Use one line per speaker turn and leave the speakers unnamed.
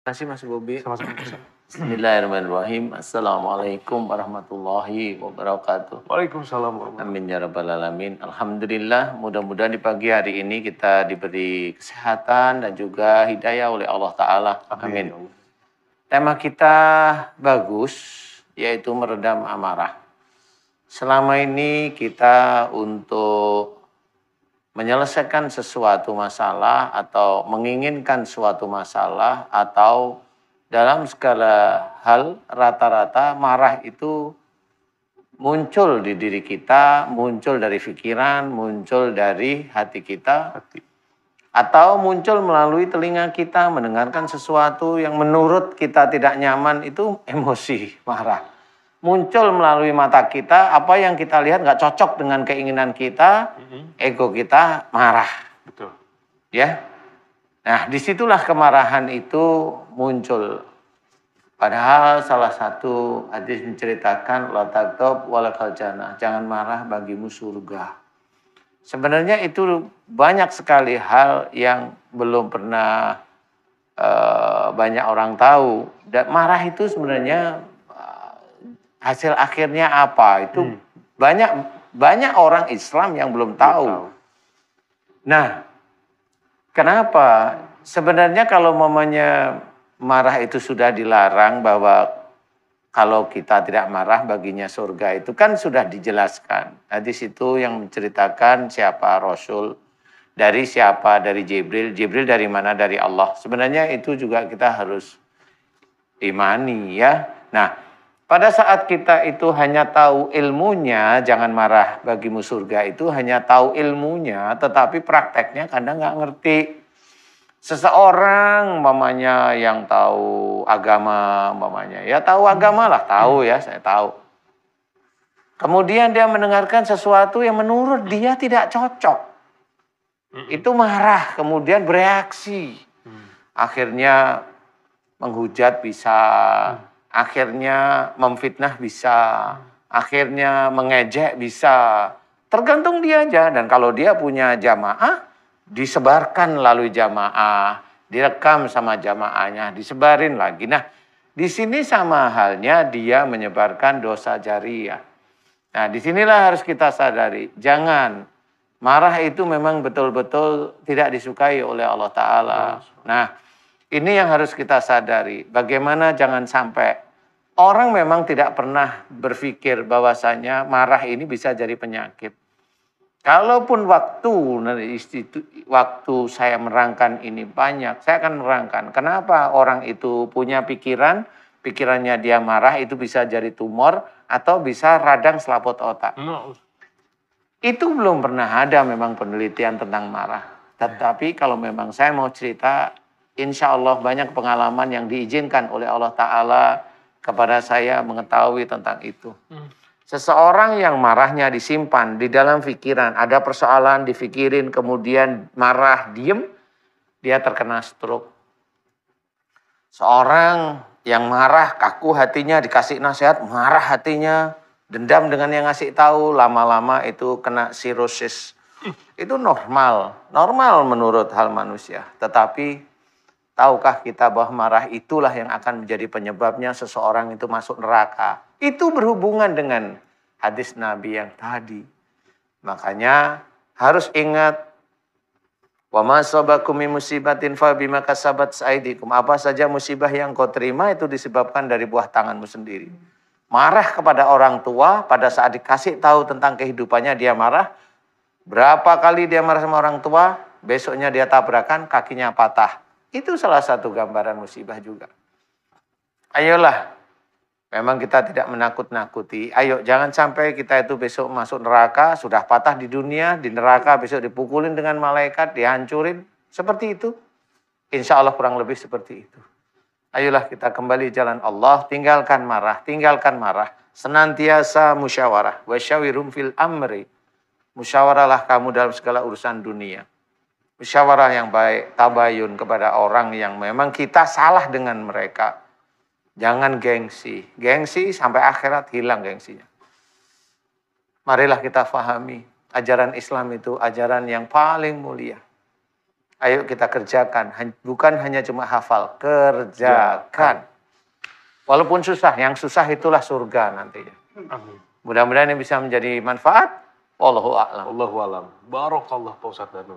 Terima kasih Mas Bobi.
Sama-sama.
Bismillahirrahmanirrahim. Assalamualaikum warahmatullahi wabarakatuh.
Waalaikumsalam warahmatullahi
Amin ya rabbal alamin. Alhamdulillah, mudah-mudahan di pagi hari ini kita diberi kesehatan dan juga hidayah oleh Allah Ta'ala. Amin. Tema kita bagus, yaitu meredam amarah. Selama ini kita untuk menyelesaikan sesuatu masalah atau menginginkan suatu masalah atau dalam segala hal rata-rata marah itu muncul di diri kita, muncul dari pikiran, muncul dari hati kita, atau muncul melalui telinga kita mendengarkan sesuatu yang menurut kita tidak nyaman, itu emosi marah. Muncul melalui mata kita, apa yang kita lihat nggak cocok dengan keinginan kita, ego kita marah.
Betul.
Ya, nah disitulah kemarahan itu muncul. Padahal salah satu hadis menceritakan la taghdab walakal jannah, jangan marah bagimu surga. Sebenarnya itu banyak sekali hal yang belum pernah banyak orang tahu. Dan marah itu sebenarnya hasil akhirnya apa? Itu banyak orang Islam yang belum tahu. Nah, kenapa? Sebenarnya kalau mamanya marah itu sudah dilarang, bahwa kalau kita tidak marah baginya surga, itu kan sudah dijelaskan. Hadis itu yang menceritakan siapa Rasul, dari siapa, dari Jibril. Jibril dari mana? Dari Allah. Sebenarnya itu juga kita harus imani ya. Nah, pada saat kita itu hanya tahu ilmunya, jangan marah bagimu surga, itu hanya tahu ilmunya, tetapi prakteknya kadang nggak ngerti. Seseorang mamanya yang tahu agama, mamanya ya tahu agama lah, tahu ya, saya tahu. Kemudian dia mendengarkan sesuatu yang menurut dia tidak cocok. Itu marah, kemudian bereaksi. Akhirnya menghujat bisa, akhirnya memfitnah bisa, akhirnya mengejek bisa. Tergantung dia aja. Dan kalau dia punya jamaah, disebarkan lalu jamaah, direkam sama jamaahnya, disebarin lagi. Nah, di sini sama halnya dia menyebarkan dosa jariah. Nah, disinilah harus kita sadari, jangan marah itu memang betul-betul tidak disukai oleh Allah Ta'ala. Nah, ini yang harus kita sadari. Bagaimana jangan sampai orang memang tidak pernah berpikir bahwasanya marah ini bisa jadi penyakit. Kalaupun waktu saya merangkan ini banyak, saya akan merangkan. Kenapa orang itu punya pikirannya dia marah itu bisa jadi tumor atau bisa radang selaput otak. Itu belum pernah ada memang penelitian tentang marah. Tetapi kalau memang saya mau cerita, insya Allah banyak pengalaman yang diizinkan oleh Allah Ta'ala kepada saya mengetahui tentang itu. Seseorang yang marahnya disimpan di dalam pikiran, ada persoalan dipikirin, kemudian marah, diem, dia terkena stroke. Seorang yang marah, kaku hatinya, dikasih nasihat, marah hatinya, dendam dengan yang ngasih tahu, lama-lama itu kena sirosis. Itu normal menurut hal manusia. Tetapi tahukah kita bahwa marah itulah yang akan menjadi penyebabnya seseorang itu masuk neraka? Itu berhubungan dengan hadis Nabi yang tadi. Makanya harus ingat, wa ma asabakum min musibatin fa bima kasabat aydikum. Apa saja musibah yang kau terima itu disebabkan dari buah tanganmu sendiri. Marah kepada orang tua, pada saat dikasih tahu tentang kehidupannya dia marah. Berapa kali dia marah sama orang tua, besoknya dia tabrakan, kakinya patah. Itu salah satu gambaran musibah juga. Ayolah, memang kita tidak menakut-nakuti. Ayo, jangan sampai kita itu besok masuk neraka, sudah patah di dunia, di neraka besok dipukulin dengan malaikat, dihancurin. Seperti itu. Insya Allah kurang lebih seperti itu. Ayolah kita kembali jalan Allah, tinggalkan marah. Senantiasa musyawarah. Wasyawirum fil amri. Musyawarahlah kamu dalam segala urusan dunia. Musyawarah yang baik, tabayun kepada orang yang memang kita salah dengan mereka. Jangan gengsi. Gengsi sampai akhirat hilang gengsinya. Marilah kita fahami, ajaran Islam itu ajaran yang paling mulia. Ayo kita kerjakan, bukan hanya cuma hafal, kerjakan. Walaupun susah, yang susah itulah surga nantinya.
Amin.
Mudah-mudahan ini bisa menjadi manfaat. Wallahu a'lam.
Wallahu a'lam. Barakallah Pak Ustadz dan